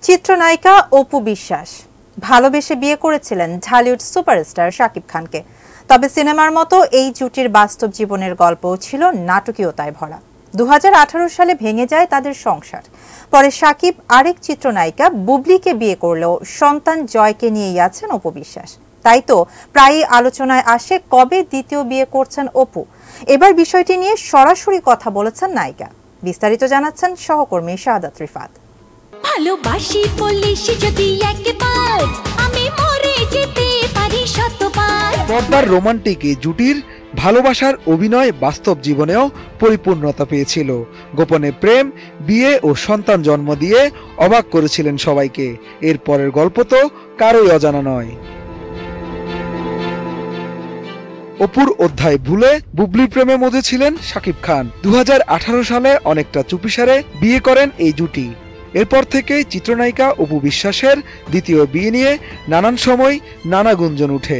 চিত্রনায়িকা অপু বিশ্বাস ভালোবেসে বিয়ে করেছিলেন ঢালিউড সুপারস্টার শাকিব খানকে। তবে সিনেমার মতো এই জুটির বাস্তব জীবনের গল্পও ছিল নাটকীয়তায় ভরা। 2018 সালে ভেঙে যায় তাদের সংসার। পরে শাকিব আরেক চিত্রনায়িকা বুবলিকে বিয়ে করলেও সন্তান জয়কে নিয়েই আছেন অপু বিশ্বাস। তাই তো প্রায়ই আলোচনায় আসে কবে দ্বিতীয় বিয়ে করছেন অপু। এবার বিষয়টি নিয়ে সরাসরি কথা বলেছেন নায়িকা। বিস্তারিত জানাচ্ছেন সহকর্মী শাহাদাত রিফাত। ভালোবাসি পুলিশ যদি একবার আমি মরে যেতে পারি শতবার। পর্দার রোমান্টিক এই জুটির ভালোবাসার অভিনয় বাস্তব জীবনেও পরিপূর্ণতা পেয়েছিল। গোপনে প্রেম, বিয়ে ও সন্তান জন্ম দিয়ে অবাক করেছিলেন সবাইকে। এর পরের গল্প তো কারোই অজানা নয়। অপুর অধ্যায় ভুলে বুবলির প্রেমে মজেছিলেন শাকিব খান। 2018 সালে অনেকটা চুপিসারে বিয়ে করেন এই জুটি। এরপর থেকেই চিত্রনায়িকা অপু বিশ্বাসের দ্বিতীয় বিয়ে নিয়ে নানান সময় নানা গুঞ্জন উঠে।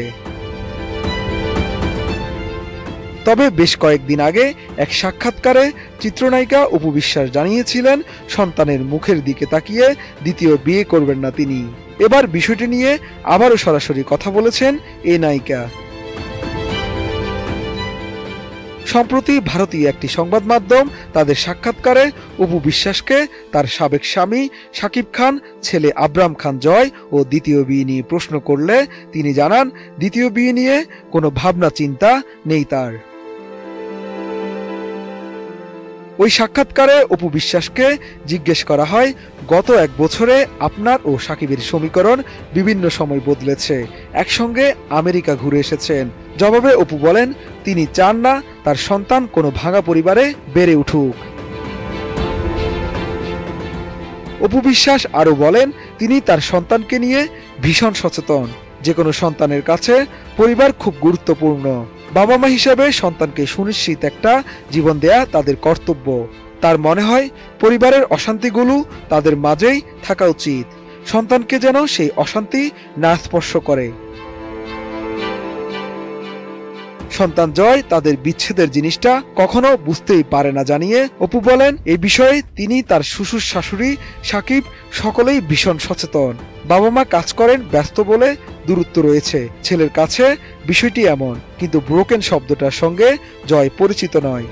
তবে বেশ কয়েকদিন আগে এক সাক্ষাৎকারে চিত্রনায়িকা অপু বিশ্বাস জানিয়েছিলেন সন্তানের মুখের দিকে তাকিয়ে দ্বিতীয় বিয়ে করবেন না তিনি। এবার বিষয়টি নিয়ে আবারও সরাসরি কথা বলেছেন এই নায়িকা। সম্প্রতি ভারতীয় একটি সংবাদ মাধ্যম তাদের সাক্ষাৎকারে অপু বিশ্বাসকে তার সাবেক স্বামী শাকিব খান, ছেলে আবরাম খান জয় ও দ্বিতীয় বিয়ে নিয়ে প্রশ্ন করলে তিনি জানান দ্বিতীয় বিয়ে নিয়ে কোনো ভাবনা চিন্তা নেই তার। ওই সাক্ষাৎকারে অপু বিশ্বাসকে জিজ্ঞেস করা হয়, গত এক বছরে আপনার ও শাকিবের সমীকরণ বিভিন্ন সময় বদলেছে, একসঙ্গে আমেরিকা ঘুরে এসেছেন। জবাবে অপু বলেন তিনি চান না তার সন্তান কোনো ভাঙা পরিবারে বেড়ে উঠুক। অপু বিশ্বাস আরও বলেন তিনি তার সন্তানকে নিয়ে ভীষণ সচেতন। যে কোনো সন্তানের কাছে পরিবার খুব গুরুত্বপূর্ণ। বাবা মা হিসেবে সন্তানকে সুনিশ্চিত একটা জীবন দেয়া তাদের কর্তব্য। তার মনে হয় পরিবারের অশান্তিগুলো তাদের মাঝেই থাকা উচিত, সন্তানকে যেন সেই অশান্তি না স্পর্শ করে। সন্তান জয় তাদের বিচ্ছেদের জিনিসটা কখনো বুঝতেই পারে না জানিয়ে অপু বলেন এই বিষয়ে তিনি, তার শ্বশুর শাশুড়ি, শাকিব সকলেই ভীষণ সচেতন। বাবা মা কাজ করেন, ব্যস্ত বলে দূরত্ব রয়েছে। ছেলের কাছে বিষয়টি এমন, কিন্তু ব্রোকেন শব্দটার সঙ্গে জয় পরিচিত নয়।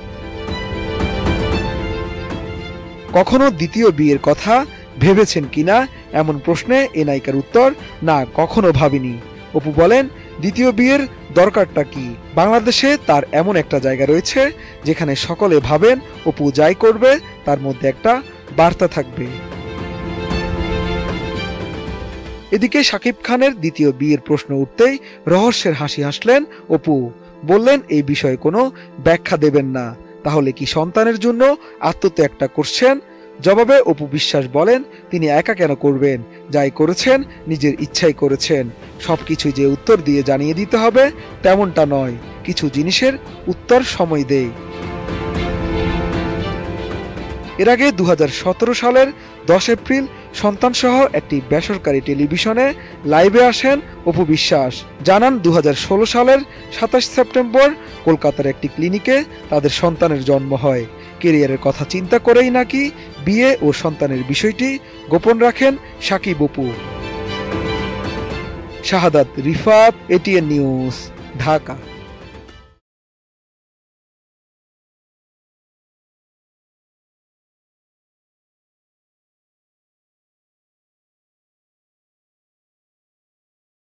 কখনো দ্বিতীয় বিয়ের কথা ভেবেছেন কিনা এমন প্রশ্নে এ নায়িকার উত্তর, না, কখনো ভাবিনি। অপু বলেন দ্বিতীয় বিয়ের দরকারটা কি? বাংলাদেশে তার এমন একটা জায়গা রয়েছে যেখানে সকলে ভাবেন অপু যাই করবে তার মধ্যে একটা বার্তা থাকবে। এদিকে শাকিব খানের দ্বিতীয় বিয়ের প্রশ্ন উঠতেই রহস্যের হাসি হাসলেন অপু। বললেন এই বিষয়ে কোনো ব্যাখ্যা দেবেন না। তাহলে কি সন্তানের জন্য আত্মত্যাগটা করছেন? জবাবে অপু বিশ্বাস বলেন তিনি একা কেন করবেন, যাই করেছেন নিজের ইচ্ছাই করেছেন। সবকিছু যে উত্তর দিয়ে জানিয়ে দিতে হবে তেমনটা নয়, কিছু জিনিসের উত্তর সময় দেয়। এর আগে 2017 সালের 10 এপ্রিল সন্তানসহ একটি বেসরকারি টেলিভিশনে লাইভে আসেন অপু বিশ্বাস। জানান 2016 সালের 27 সেপ্টেম্বর কলকাতার একটি ক্লিনিকে তাদের সন্তানের জন্ম হয়। কেরিয়ারের কথা চিন্তা করেই নাকি বিয়ে ও সন্তানের বিষয়টি গোপন রাখেন শাকিব অপু। শাহাদাত রিফাত, এটিএন নিউজ, ঢাকা।